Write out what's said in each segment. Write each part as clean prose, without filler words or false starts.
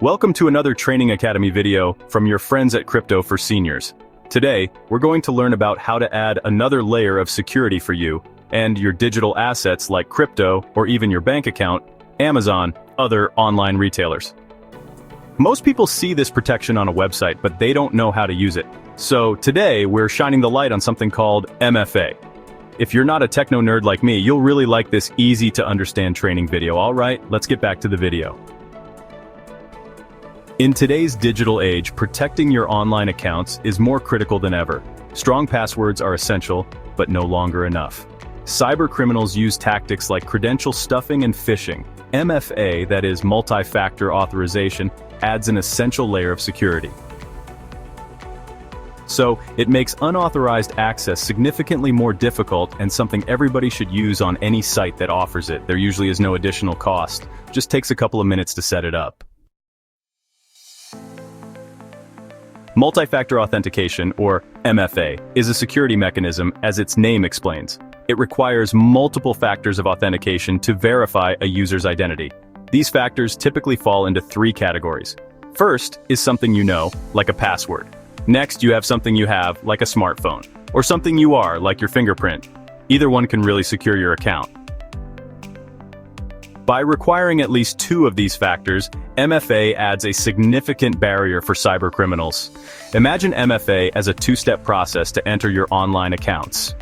Welcome to another Training Academy video from your friends at Crypto for Seniors. Today, we're going to learn about how to add another layer of security for you and your digital assets like crypto or even your bank account, Amazon, other online retailers. Most people see this protection on a website, but they don't know how to use it. So today, we're shining the light on something called MFA. If you're not a techno nerd like me, you'll really like this easy to understand training video. All right, let's get back to the video. In today's digital age, protecting your online accounts is more critical than ever. Strong passwords are essential, but no longer enough. Cyber criminals use tactics like credential stuffing and phishing. MFA, that is Multi-Factor Authorization, adds an essential layer of security. So, it makes unauthorized access significantly more difficult and something everybody should use on any site that offers it. There usually is no additional cost. Just takes a couple of minutes to set it up. Multi-Factor Authentication, or MFA, is a security mechanism as its name explains. It requires multiple factors of authentication to verify a user's identity. These factors typically fall into three categories. First is something you know, like a password. Next, you have something you have, like a smartphone, or something you are, like your fingerprint. Either one can really secure your account. By requiring at least two of these factors, MFA adds a significant barrier for cyber criminals. Imagine MFA as a two-step process to enter your online accounts.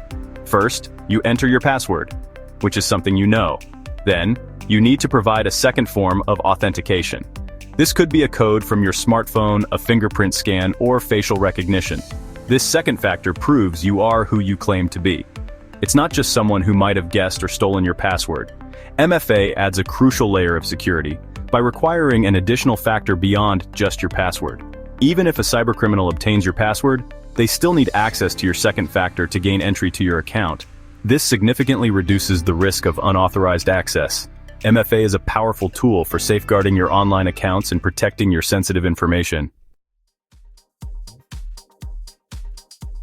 First, you enter your password, which is something you know. Then, you need to provide a second form of authentication. This could be a code from your smartphone, a fingerprint scan, or facial recognition. This second factor proves you are who you claim to be. It's not just someone who might have guessed or stolen your password. MFA adds a crucial layer of security by requiring an additional factor beyond just your password. Even if a cybercriminal obtains your password, they still need access to your second factor to gain entry to your account. This significantly reduces the risk of unauthorized access. MFA is a powerful tool for safeguarding your online accounts and protecting your sensitive information.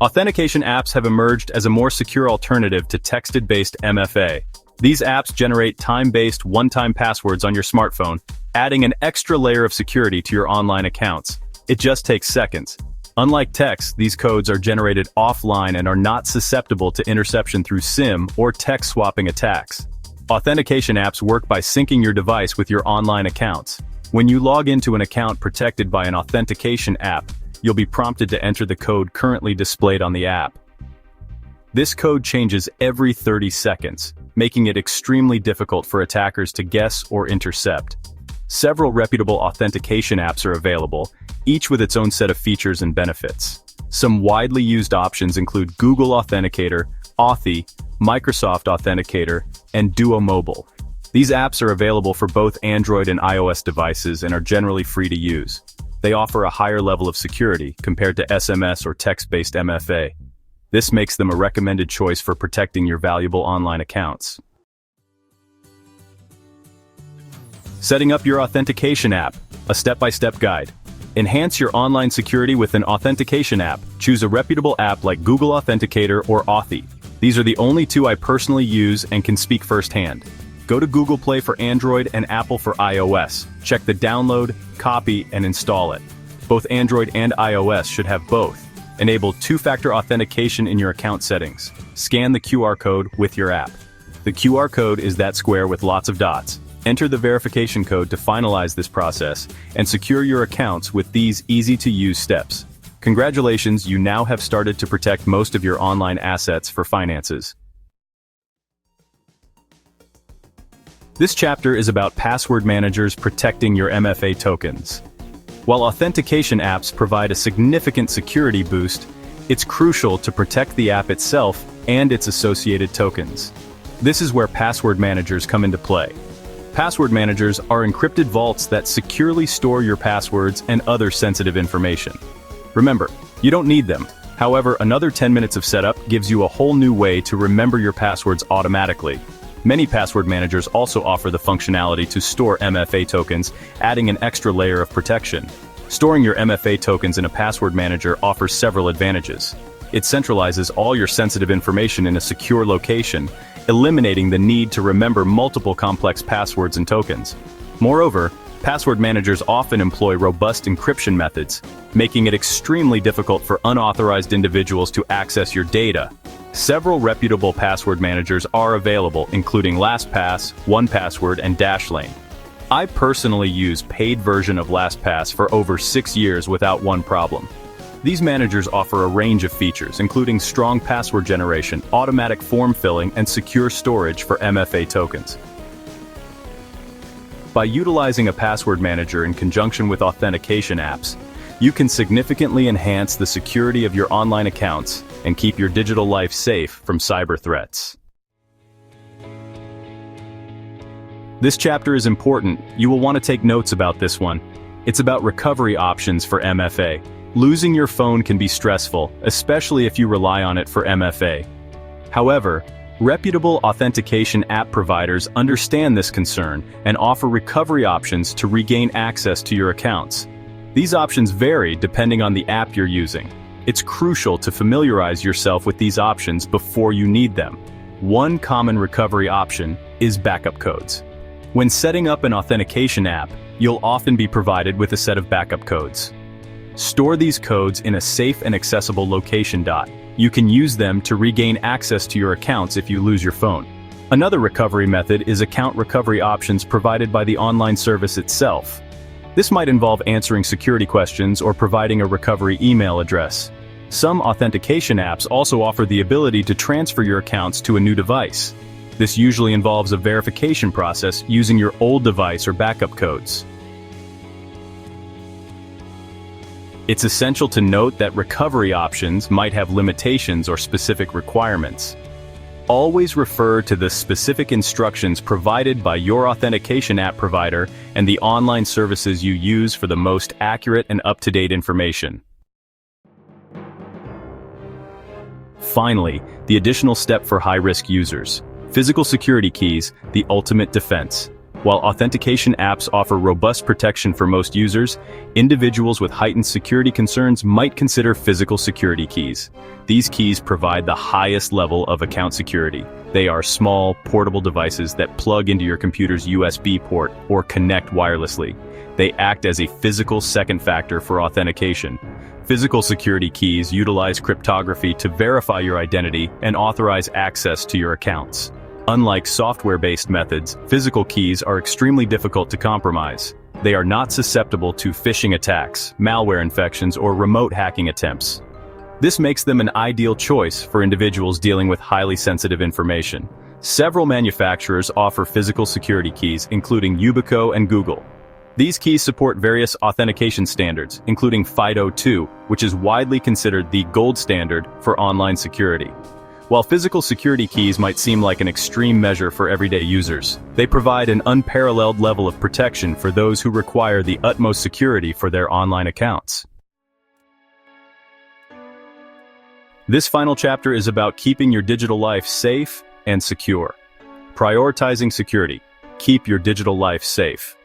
Authentication apps have emerged as a more secure alternative to texted-based MFA. These apps generate time-based one-time passwords on your smartphone, adding an extra layer of security to your online accounts. It just takes seconds. Unlike text, these codes are generated offline and are not susceptible to interception through SIM or text swapping attacks. Authentication apps work by syncing your device with your online accounts. When you log into an account protected by an authentication app, you'll be prompted to enter the code currently displayed on the app. This code changes every 30 seconds, making it extremely difficult for attackers to guess or intercept. Several reputable authentication apps are available, each with its own set of features and benefits. Some widely used options include Google Authenticator, Authy, Microsoft Authenticator, and Duo Mobile. These apps are available for both Android and iOS devices and are generally free to use. They offer a higher level of security compared to SMS or text-based MFA. This makes them a recommended choice for protecting your valuable online accounts. Setting up your authentication app, a step-by-step guide. Enhance your online security with an authentication app. Choose a reputable app like Google Authenticator or Authy. These are the only two I personally use and can speak firsthand. Go to Google Play for Android and Apple for iOS. Check the download, copy, and install it. Both Android and iOS should have both. Enable two-factor authentication in your account settings. Scan the QR code with your app. The QR code is that square with lots of dots. Enter the verification code to finalize this process and secure your accounts with these easy-to-use steps. Congratulations, you now have started to protect most of your online assets for finances. This chapter is about password managers protecting your MFA tokens. While authentication apps provide a significant security boost, it's crucial to protect the app itself and its associated tokens. This is where password managers come into play. Password managers are encrypted vaults that securely store your passwords and other sensitive information. Remember, you don't need them. However, another 10 minutes of setup gives you a whole new way to remember your passwords automatically. Many password managers also offer the functionality to store MFA tokens, adding an extra layer of protection. Storing your MFA tokens in a password manager offers several advantages. It centralizes all your sensitive information in a secure location, eliminating the need to remember multiple complex passwords and tokens. Moreover, Password managers often employ robust encryption methods, making it extremely difficult for unauthorized individuals to access your data. Several reputable password managers are available, including LastPass, 1Password, and Dashlane. I personally use paid version of LastPass for over 6 years without one problem. These managers offer a range of features, including strong password generation, automatic form filling, and secure storage for MFA tokens. By utilizing a password manager in conjunction with authentication apps, you can significantly enhance the security of your online accounts and keep your digital life safe from cyber threats. This chapter is important. You will want to take notes about this one. It's about recovery options for MFA. Losing your phone can be stressful, especially if you rely on it for MFA. However, reputable authentication app providers understand this concern and offer recovery options to regain access to your accounts. These options vary depending on the app you're using. It's crucial to familiarize yourself with these options before you need them. One common recovery option is backup codes. When setting up an authentication app, you'll often be provided with a set of backup codes. Store these codes in a safe and accessible location. You can use them to regain access to your accounts if you lose your phone. Another recovery method is account recovery options provided by the online service itself. This might involve answering security questions or providing a recovery email address. Some authentication apps also offer the ability to transfer your accounts to a new device. This usually involves a verification process using your old device or backup codes. It's essential to note that recovery options might have limitations or specific requirements. Always refer to the specific instructions provided by your authentication app provider and the online services you use for the most accurate and up-to-date information. Finally, the additional step for high-risk users. Physical security keys, the ultimate defense. While authentication apps offer robust protection for most users, individuals with heightened security concerns might consider physical security keys. These keys provide the highest level of account security. They are small, portable devices that plug into your computer's USB port or connect wirelessly. They act as a physical second factor for authentication. Physical security keys utilize cryptography to verify your identity and authorize access to your accounts. Unlike software-based methods, physical keys are extremely difficult to compromise. They are not susceptible to phishing attacks, malware infections, or remote hacking attempts. This makes them an ideal choice for individuals dealing with highly sensitive information. Several manufacturers offer physical security keys, including Yubico and Google. These keys support various authentication standards, including FIDO2, which is widely considered the gold standard for online security. While physical security keys might seem like an extreme measure for everyday users, they provide an unparalleled level of protection for those who require the utmost security for their online accounts. This final chapter is about keeping your digital life safe and secure. Prioritizing security. Keep your digital life safe.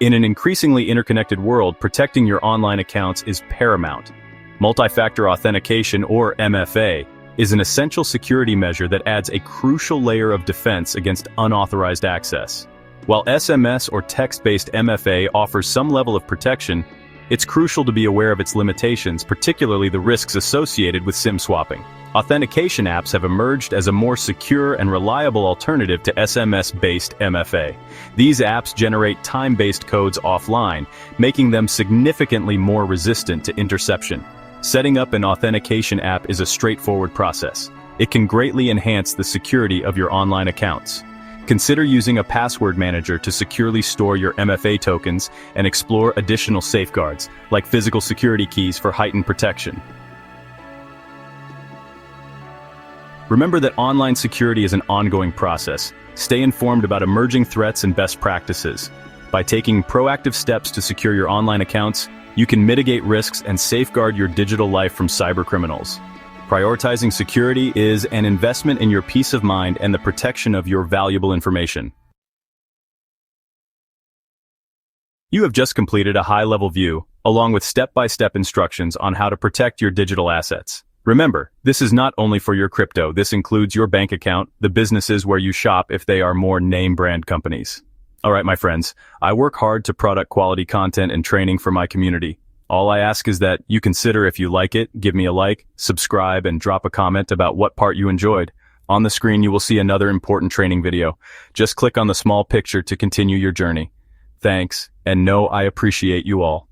In an increasingly interconnected world, protecting your online accounts is paramount. Multi-Factor Authentication, or MFA, is an essential security measure that adds a crucial layer of defense against unauthorized access. While SMS or text-based MFA offers some level of protection, it's crucial to be aware of its limitations, particularly the risks associated with SIM swapping. Authentication apps have emerged as a more secure and reliable alternative to SMS-based MFA. These apps generate time-based codes offline, making them significantly more resistant to interception. Setting up an authentication app is a straightforward process. It can greatly enhance the security of your online accounts. Consider using a password manager to securely store your MFA tokens and explore additional safeguards, like physical security keys for heightened protection. Remember that online security is an ongoing process. Stay informed about emerging threats and best practices. By taking proactive steps to secure your online accounts, you can mitigate risks and safeguard your digital life from cybercriminals. Prioritizing security is an investment in your peace of mind and the protection of your valuable information. You have just completed a high-level view, along with step-by-step instructions on how to protect your digital assets. Remember, this is not only for your crypto. This includes your bank account, the businesses where you shop if they are more name-brand companies. All right, my friends, I work hard to product quality content and training for my community. All I ask is that you consider if you like it, give me a like, subscribe, and drop a comment about what part you enjoyed. On the screen, you will see another important training video. Just click on the small picture to continue your journey. Thanks, and know I appreciate you all.